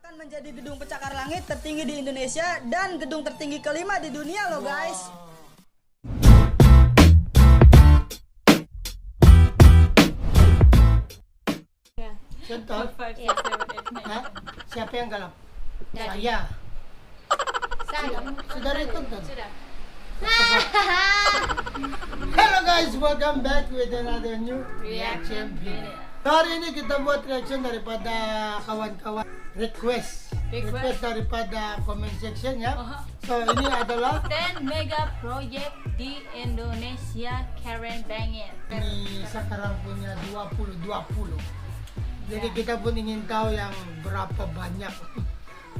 akan menjadi gedung pencakar langit tertinggi di Indonesia dan gedung tertinggi kelima di dunia loh guys. Contoh, Iya. ha? Siapa yang galap? Daddy. Saya. Sudah record kan? Sudah. Hello guys, welcome back with another new Reaction video. Hari ini kita buat reaction daripada kawan-kawan request daripada comment section ya. So ini adalah 10 mega project di Indonesia Karen Bangin. ini sekarang punya 20. Jadi kita pun ingin tahu yang berapa banyak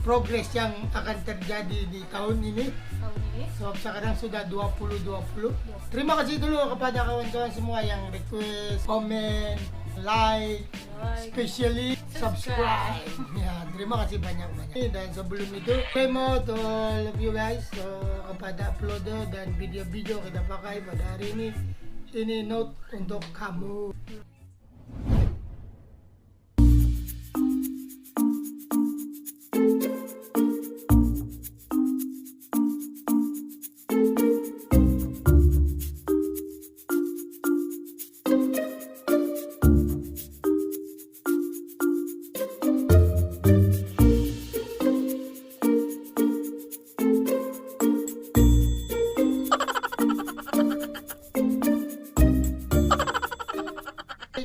progres yang akan terjadi di tahun ini. Sebab sekarang sudah 20. Terima kasih dulu kepada kawan-kawan semua yang request, comment, like, especially subscribe. Ya, terima kasih banyak-banyak. Dan sebelum itu, terima to all of you guys kepada uploader dan video-video kita pakai pada hari ini. Ini note untuk kamu.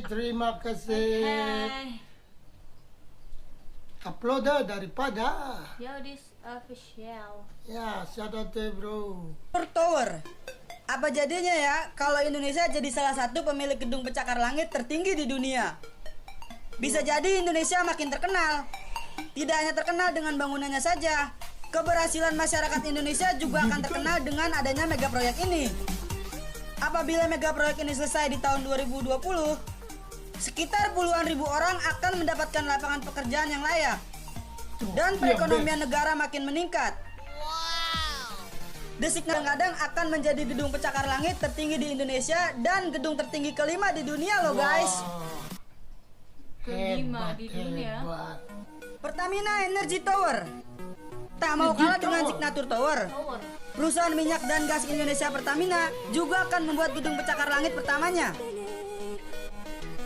Terima kasih uploader daripada Yodis Official. ya, shout out to bro. Tower. Apa jadinya ya kalau Indonesia jadi salah satu pemilik gedung pencakar langit tertinggi di dunia? Bisa jadi Indonesia makin terkenal. Tidak hanya terkenal dengan bangunannya saja, keberhasilan masyarakat Indonesia juga akan terkenal dengan adanya mega proyek ini. Apabila mega proyek ini selesai di tahun 2020, sekitar puluhan ribu orang akan mendapatkan lapangan pekerjaan yang layak dan perekonomian negara makin meningkat. Desik kadang-kadang akan menjadi gedung pencakar langit tertinggi di Indonesia dan gedung tertinggi kelima di dunia loh guys. Kelima di dunia. Hebat. Pertamina Energy Tower tak mau kalah dengan Signature Tower. Perusahaan minyak dan gas Indonesia Pertamina juga akan membuat gedung pencakar langit pertamanya.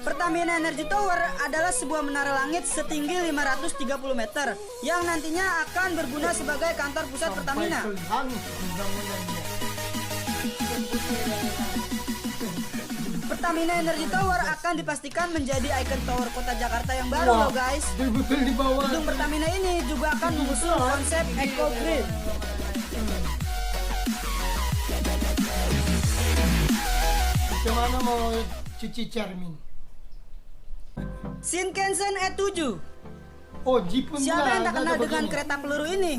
Pertamina Energy Tower adalah sebuah menara langit setinggi 530 meter yang nantinya akan berguna sebagai kantor pusat Pertamina. Pertamina Energy Tower akan dipastikan menjadi ikon tower kota Jakarta yang baru loh guys. Betul di bawah. Gedung Pertamina ini juga akan mengusung konsep Eco Green. Bagaimana mau cuci cermin? Shinkansen E7. Oh, Jeep pun Siapa yang tak ada kenal dengan begini. kereta peluru ini?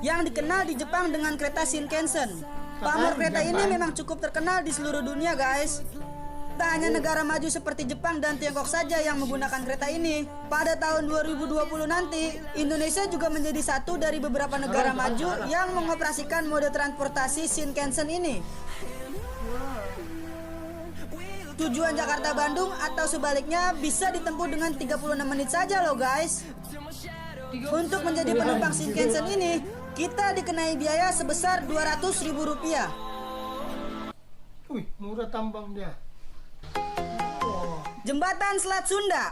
Yang dikenal di Jepang dengan kereta Shinkansen. Pamor kereta ini memang cukup terkenal di seluruh dunia guys. Tak hanya negara maju seperti Jepang dan Tiongkok saja yang menggunakan kereta ini. Pada tahun 2020 nanti, Indonesia juga menjadi satu dari beberapa negara maju yang mengoperasikan mode transportasi Shinkansen ini. Tujuan Jakarta-Bandung atau sebaliknya bisa ditempuh dengan 36 menit saja loh guys. Untuk menjadi penumpang Shinkansen ini, kita dikenai biaya sebesar Rp200.000. Wih, murah tambang dia. Jembatan Selat Sunda.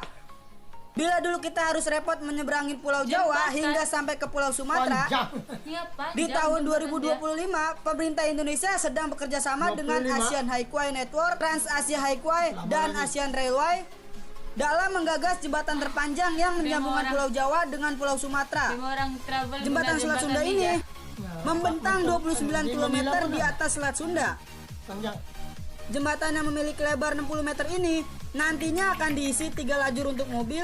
Bila dulu kita harus repot menyeberangi Pulau Jawa hingga sampai ke Pulau Sumatera, Panjang. di tahun 2025 pemerintah Indonesia sedang bekerja sama dengan 25. Asian Highway Network, Trans Asia Highway, dan Asian Railway dalam menggagas jembatan terpanjang yang menyambungkan Pulau Jawa dengan Pulau Sumatera. Jembatan Selat Sunda ini membentang 29 km di atas Selat Sunda. Panjang. Jembatan yang memiliki lebar 60 meter ini nantinya akan diisi 3 lajur untuk mobil,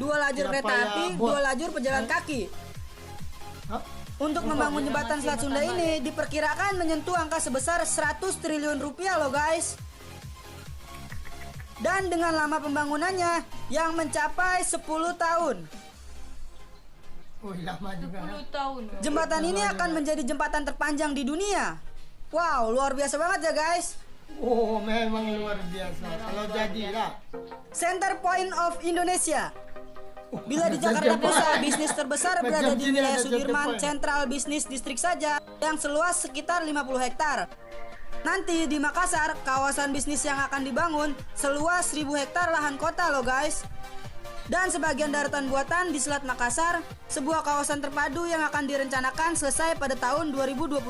2 lajur kereta api, 2 lajur pejalan kaki. Hah? Untuk membangun jembatan Selat Sunda ini diperkirakan menyentuh angka sebesar 100 triliun rupiah loh guys. Dan dengan lama pembangunannya yang mencapai 10 tahun. Wih, lama juga. 10 tahun. Jembatan ini akan menjadi jembatan terpanjang di dunia. Wow, luar biasa banget ya guys. Oh, memang luar biasa. Kalau jadilah. Center Point of Indonesia. Bila di Jakarta Pusat, bisnis terbesar berada di wilayah Sudirman Central Business District saja yang seluas sekitar 50 hektar. Nanti di Makassar, kawasan bisnis yang akan dibangun seluas 1000 hektar lahan kota loh guys. Dan sebagian daratan buatan di Selat Makassar, sebuah kawasan terpadu yang akan direncanakan selesai pada tahun 2022.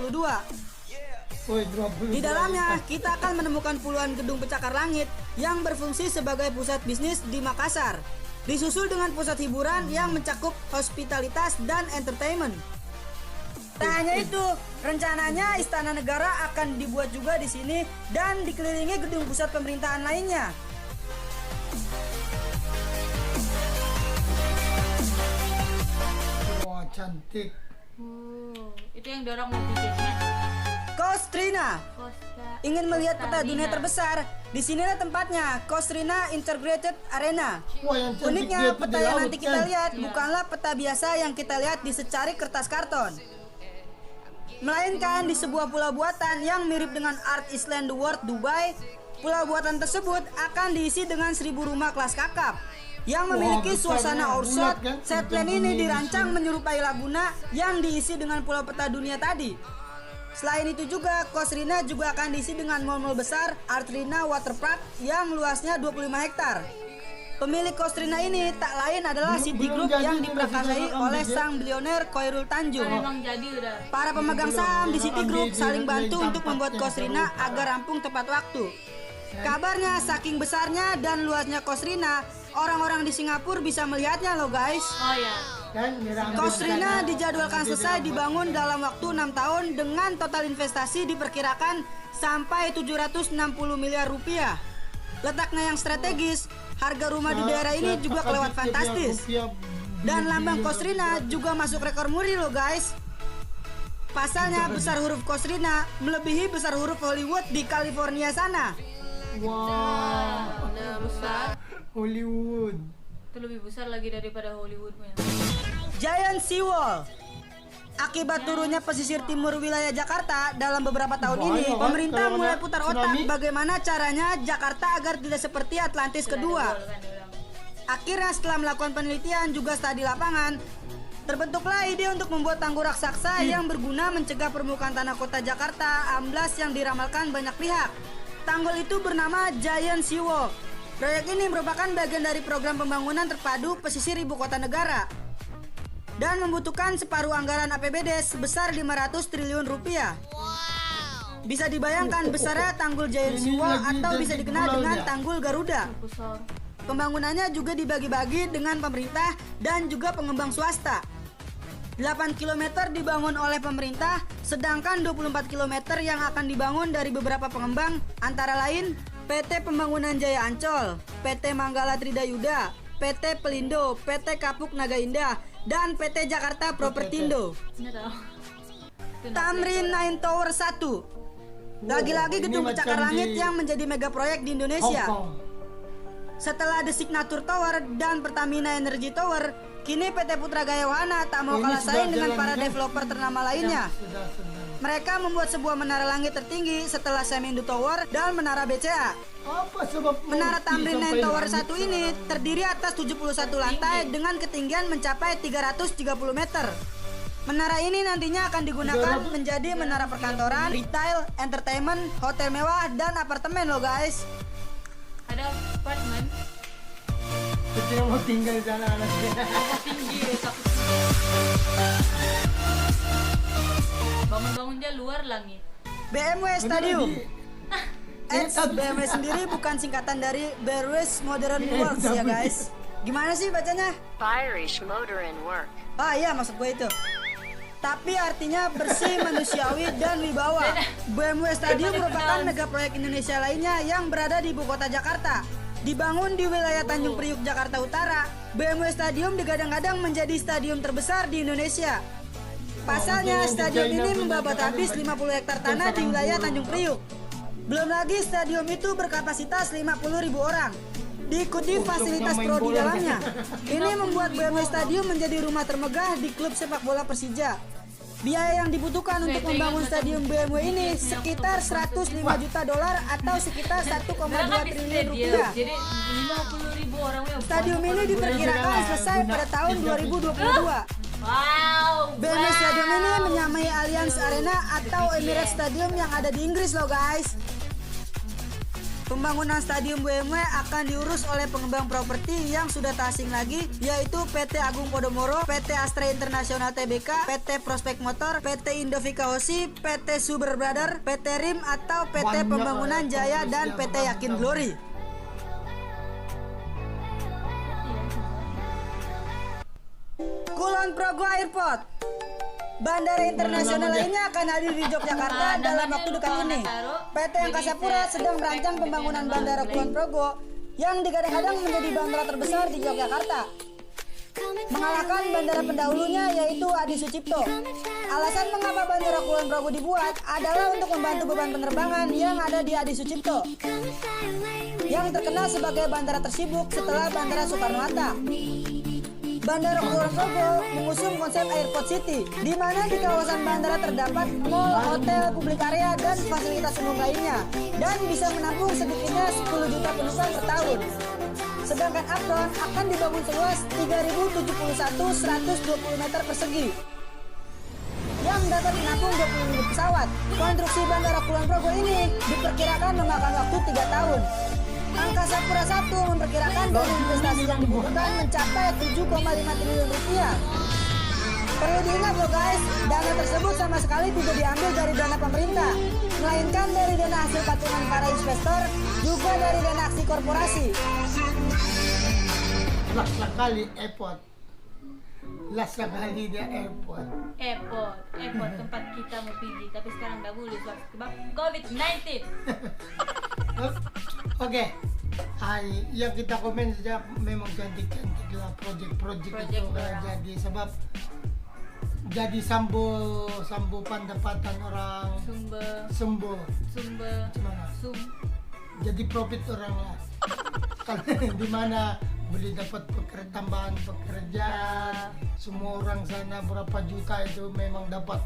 Di dalamnya, kita akan menemukan puluhan gedung pencakar langit yang berfungsi sebagai pusat bisnis di Makassar, disusul dengan pusat hiburan yang mencakup hospitalitas dan entertainment. Tak hanya itu, rencananya Istana Negara akan dibuat juga di sini dan dikelilingi gedung pusat pemerintahan lainnya. Wah, cantik. Itu yang dorong multi-jetnya. Kostrina. Ingin melihat peta dunia terbesar? Di sinilah tempatnya, Kostrina Integrated Arena. Wah, yang cantik Uniknya, dia tuh peta di yang laut, nanti kita kan? lihat bukanlah peta biasa yang kita lihat di secarik kertas karton, melainkan di sebuah pulau buatan yang mirip dengan Art Island The World Dubai. Pulau buatan tersebut akan diisi dengan 1000 rumah kelas kakap yang memiliki besar suasana ya, outside. bulat kan? Setland ini dirancang menyerupai Laguna yang diisi dengan pulau peta dunia tadi. Selain itu juga, Kostrina juga akan diisi dengan mall-mall besar Artrina Waterpark yang luasnya 25 hektar. Pemilik Kostrina ini tak lain adalah City Group yang diprakarsai oleh sang bilioner Khairul Tanjung. Memang jadi udah. Para pemegang saham di City Group saling bantu untuk membuat Kostrina agar rampung tepat waktu. Kabarnya saking besarnya dan luasnya Kostrina, orang-orang di Singapura bisa melihatnya loh guys. Oh ya. Kostrina dijadwalkan selesai dibangun dalam waktu 6 tahun dengan total investasi diperkirakan sampai 760 miliar rupiah. Letaknya yang strategis, harga rumah di daerah ini juga kelewat fantastis. Dan lambang Kostrina juga masuk rekor muri loh guys. Pasalnya besar huruf Kostrina melebihi besar huruf Hollywood di California sana. Wah, Udah besar. Hollywood. Itu lebih besar lagi daripada Hollywood punya. Giant Seawall. Akibat turunnya pesisir timur wilayah Jakarta dalam beberapa tahun ini, Bahaya, kan? pemerintah Kalau mulai ada putar tsunami. otak bagaimana caranya Jakarta agar tidak seperti Atlantis kedua. Akhirnya setelah melakukan penelitian juga studi lapangan, terbentuklah ide untuk membuat tanggul raksasa yang berguna mencegah permukaan tanah kota Jakarta amblas yang diramalkan banyak pihak. Tanggul itu bernama Giant Seawall. Proyek ini merupakan bagian dari program pembangunan terpadu pesisir ibu kota negara dan membutuhkan separuh anggaran APBD sebesar 500 triliun rupiah. Bisa dibayangkan besarnya tanggul Giant Ini Seawall lagi atau bisa jadi dikenal pulau dengan ya? tanggul Garuda. Besar. Pembangunannya juga dibagi-bagi dengan pemerintah dan juga pengembang swasta. 8 km dibangun oleh pemerintah, sedangkan 24 km yang akan dibangun dari beberapa pengembang, antara lain PT Pembangunan Jaya Ancol, PT Manggala Tridayuda, PT Pelindo, PT Kapuk Naga Indah, dan PT Jakarta Propertindo. Nggak tahu. Itu Tamrin Nine Tower 1. Lagi-lagi ini gedung pencakar macam langit di yang menjadi mega proyek di Indonesia. Hong Kong. Setelah The Signature Tower dan Pertamina Energy Tower, kini PT Putra Gaya Wahana tak mau Oh, ini kalah sudah saing dengan jalan para kan? developer ternama lainnya. Sudah. Mereka membuat sebuah menara langit tertinggi setelah Semindo Tower dan menara BCA. Apa sebab Menara Tamrin sampai Nine Tower langit 1 ini terdiri atas 71 lantai dengan ketinggian mencapai 330 meter. Menara ini nantinya akan digunakan menjadi menara perkantoran, retail, entertainment, hotel mewah, dan apartemen loh guys. ada apartemen. Kita mau tinggal di sana anaknya. Apa tinggi takut. Bangun-bangun dia luar langit. BMW Stadium. BMW sendiri bukan singkatan dari Barrish Modern Works ya guys. Gimana sih bacanya? Irish Motor and Work. Ah iya maksud gue itu. Tapi artinya bersih, manusiawi, dan wibawa. BMW Stadium merupakan mega proyek Indonesia lainnya yang berada di ibu kota Jakarta. Dibangun di wilayah Tanjung Priuk, Jakarta Utara, BMW Stadium digadang-gadang menjadi stadium terbesar di Indonesia. Pasalnya, stadion ini membabat habis 50 hektar tanah di wilayah Tanjung Priuk. Belum lagi stadion itu berkapasitas 50.000 orang. Diikuti fasilitas pro di dalamnya. Ini membuat BMW Stadium menjadi rumah termegah di klub sepak bola Persija. Biaya yang dibutuhkan untuk membangun stadium BMW ini sekitar 105 juta dolar atau sekitar 1,2 triliun rupiah. Jadi 50.000 orang yang Stadium ini diperkirakan selesai pada tahun 2022. Wow. BMW Stadium ini menyamai Allianz Arena atau Emirates Stadium yang ada di Inggris loh guys. Pembangunan stadium BMW akan diurus oleh pengembang properti yang sudah tak asing lagi, yaitu PT Agung Podomoro, PT Astra International Tbk, PT Prospek Motor, PT Indovika Hosi, PT Suber Brother, PT RIM atau PT Pembangunan Jaya dan PT Yakin Glory. Kulon Progo Airport, bandara internasional lainnya akan hadir di Yogyakarta dalam waktu dekat ini. PT Angkasa Pura sedang merancang pembangunan Bandara Kulon Progo yang digadang-gadang menjadi bandara terbesar di Yogyakarta, mengalahkan bandara pendahulunya yaitu Adi Sucipto. Alasan mengapa Bandara Kulon Progo dibuat adalah untuk membantu beban penerbangan yang ada di Adi Sucipto, yang terkenal sebagai bandara tersibuk setelah Bandara Soekarno-Hatta. Bandara Kulon Progo mengusung konsep Airport City, di mana di kawasan bandara terdapat mall, hotel, publik area, dan fasilitas umum lainnya, dan bisa menampung sedikitnya 10 juta penumpang per tahun. Sedangkan apron akan dibangun seluas 3.071 120 meter persegi, yang dapat menampung 20 unit pesawat. Konstruksi Bandara Kulon Progo ini diperkirakan memakan waktu 3 tahun. Angkasa Pura I memperkirakan dari investasi yang dibutuhkan mencapai 7,5 triliun rupiah. Perlu diingat loh guys, dana tersebut sama sekali tidak diambil dari dana pemerintah, melainkan dari dana hasil patungan para investor, juga dari dana aksi korporasi. Last sekali airport. Last sekali dia airport. Airport tempat kita mau pergi, tapi sekarang nggak boleh sebab COVID-19. Oke. Yang kita komen saja memang cantik-cantik lah project-project itu jadi sebab jadi sambo pendapatan orang sumber gimana jadi profit orang lah kalau di mana boleh dapat tambahan pekerjaan semua orang sana berapa juta itu memang dapat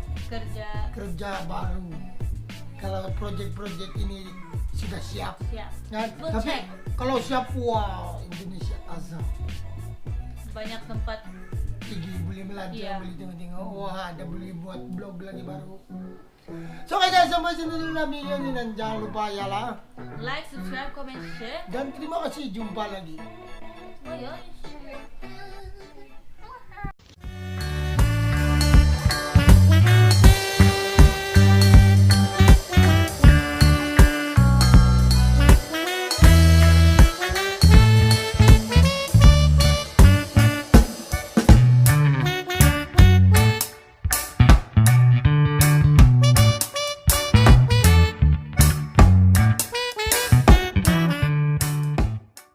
kerja baru kalau project-project ini sudah siap. Nah, tapi kalau siap, wow, Indonesia azam. Banyak tempat pergi, boleh belajar, boleh tengok-tengok. Wah, ada boleh buat blog lagi baru. So, kaya sampai sini dulu namin yun. Dan jangan lupa lah. like, subscribe, comment, share. Dan terima kasih, jumpa lagi. Oh ya.